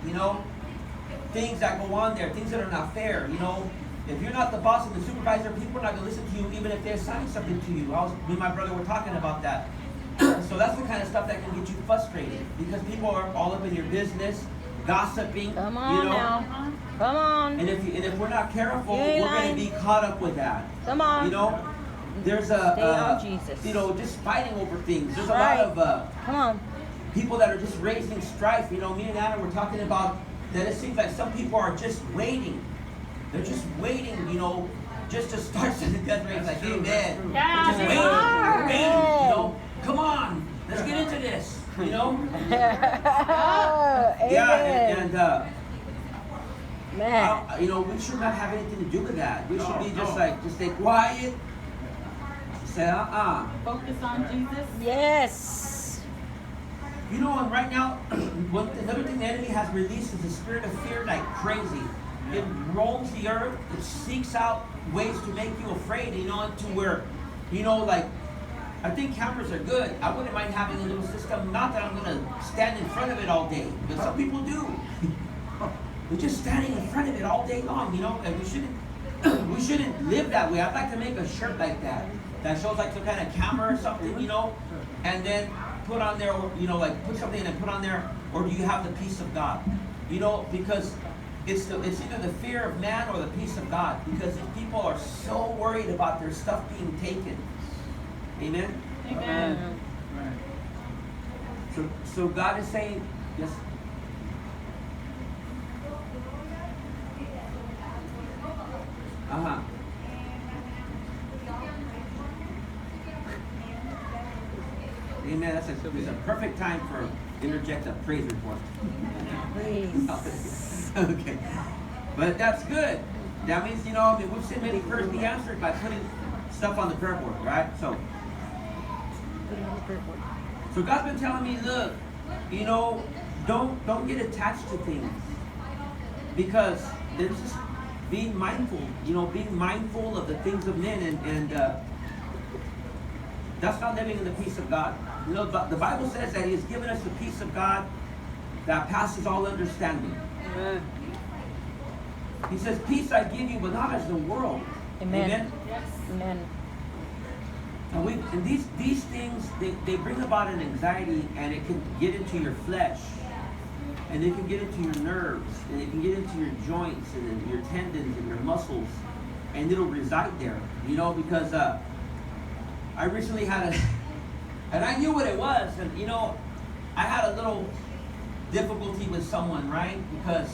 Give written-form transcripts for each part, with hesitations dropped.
you know, things that go on there, things that are not fair, you know. If you're not the boss and the supervisor, people are not going to listen to you even if they assign something to you. Me and my brother were talking about that. So that's the kind of stuff that can get you frustrated because people are all up in your business, gossiping. Come on, you know. Now. Come on. And if we're not careful, we're going to be caught up with that. Come on. You know, there's Jesus. you know, just fighting over things. There's right. a lot of come on. people that are just raising strife. You know, me and Anna were talking about that. It seems like some people are just waiting. They're just waiting, you know, just to start the death rate. Like, amen. Yeah, just they waiting, are. waiting, you know. Come on, let's get into this, you know. Yeah, and man, you know, we should not have anything to do with that. We should be just stay quiet. Say, Focus on Jesus. yes. You know, and right now, another thing the enemy has released is the spirit of fear like crazy. It roams the earth. It seeks out ways to make you afraid, you know, to where, you know, like, I think cameras are good. I wouldn't mind having a little system. Not that I'm going to stand in front of it all day, but some people do. We're just standing in front of it all day long, you know, and we shouldn't live that way. I'd like to make a shirt like that shows like some kind of camera or something, you know, and then put on there, you know, like put something and put on there, or do you have the peace of God? You know, because it's either the fear of man or the peace of God. Because if people are so worried about their stuff being taken, amen. Amen. So God is saying, yes. Amen. It's a perfect time for interject a praise report. Please. Okay. But that's good. That means, you know, we've seen many prayers be answered by putting stuff on the prayer board, right? So God's been telling me, look, you know, don't get attached to things. Because there's just being mindful, you know, being mindful of the things of men, and that's not living in the peace of God. You know, the Bible says that He has given us the peace of God that passes all understanding. Amen. He says, peace I give you, but not as the world. Amen. Amen? Yes. Amen. And these things, they bring about an anxiety, and it can get into your flesh. And it can get into your nerves, and it can get into your joints, and your tendons, and your muscles. And it'll reside there, you know, because I recently had and I knew what it was, and you know, I had a little difficulty with someone, right? Because,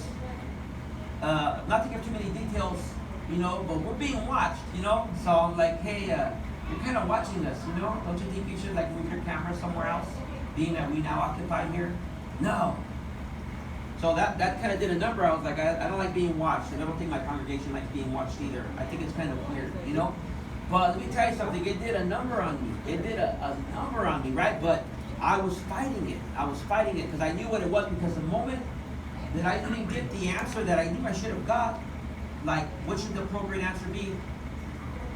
not to give too many details, you know, but we're being watched, you know? So I'm like, hey, you're kind of watching us, you know? Don't you think you should like move your camera somewhere else, being that we now occupy here? No. So that kind of did a number. I was like, I don't like being watched, and I don't think my congregation likes being watched either. I think it's kind of weird, you know? But let me tell you something, it did a number on me. It did a number on me, right? But I was fighting it. I was fighting it because I knew what it was, because the moment that I didn't get the answer that I knew I should have got, like, what should the appropriate answer be?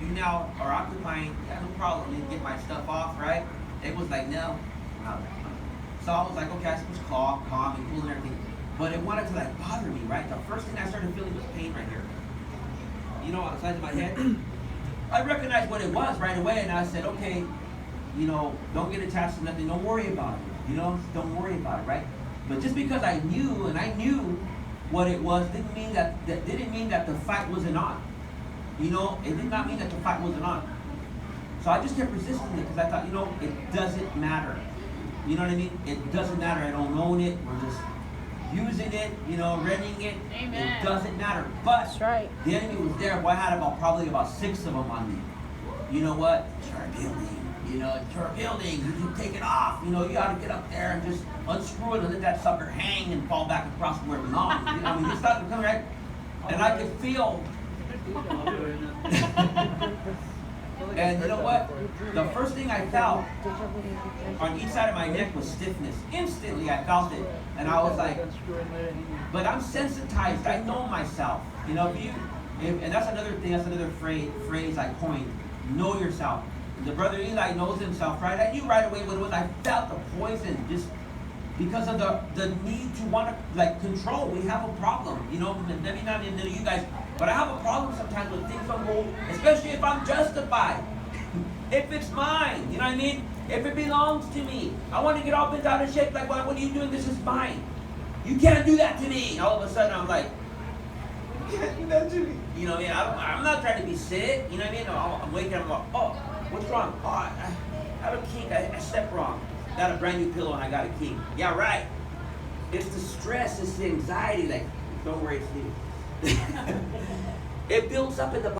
You now are occupying, yeah, no problem, I didn't get my stuff off, right? It was like, no. So I was like, okay, I was calm and cool and everything. But it wanted to like bother me, right? The first thing I started feeling was pain right here. You know, on the sides of my head. I recognized what it was right away, and I said, okay, you know, don't get attached to nothing. Don't worry about it. You know, don't worry about it, right? But just because I knew, and I knew what it was, didn't mean that the fight wasn't on. You know, it did not mean that the fight wasn't on. So I just kept resisting it because I thought, you know, it doesn't matter. You know what I mean? It doesn't matter. I don't own it. We're just using it, you know, renting it. Amen. It doesn't matter. But That's right. the enemy was there. Well, I had probably about 6 of them on me. You know what? It's our building. You know, it's our building. You can take it off. You know, you ought to get up there and just unscrew it and let that sucker hang and fall back across where it belongs. You know, I mean, this stuff would come right. And I could feel. And you know what? The first thing I felt on each side of my neck was stiffness. Instantly, I felt it. And I was like, but I'm sensitized. I know myself. You know, and that's another thing, that's another phrase I coined. Know yourself. The brother Eli knows himself, right? I knew right away what it was. I felt the poison just Because of the need to want to like control. We have a problem, you know, maybe not into you guys, but I have a problem sometimes when things don't go, especially if I'm justified. If it's mine, you know what I mean? If it belongs to me. I want to get all bent out of shape, like, well, what are you doing? This is mine. You can't do that to me. All of a sudden I'm like, you can't do that to me. You know, I'm not trying to be sick, you know what I mean? I'm waking up, I'm like, oh, what's wrong? Oh, I have a kink, I stepped wrong. Got a brand new pillow and I got a kink. Yeah, right. It's the stress, it's the anxiety, like, don't worry, it's me. It builds up in the body.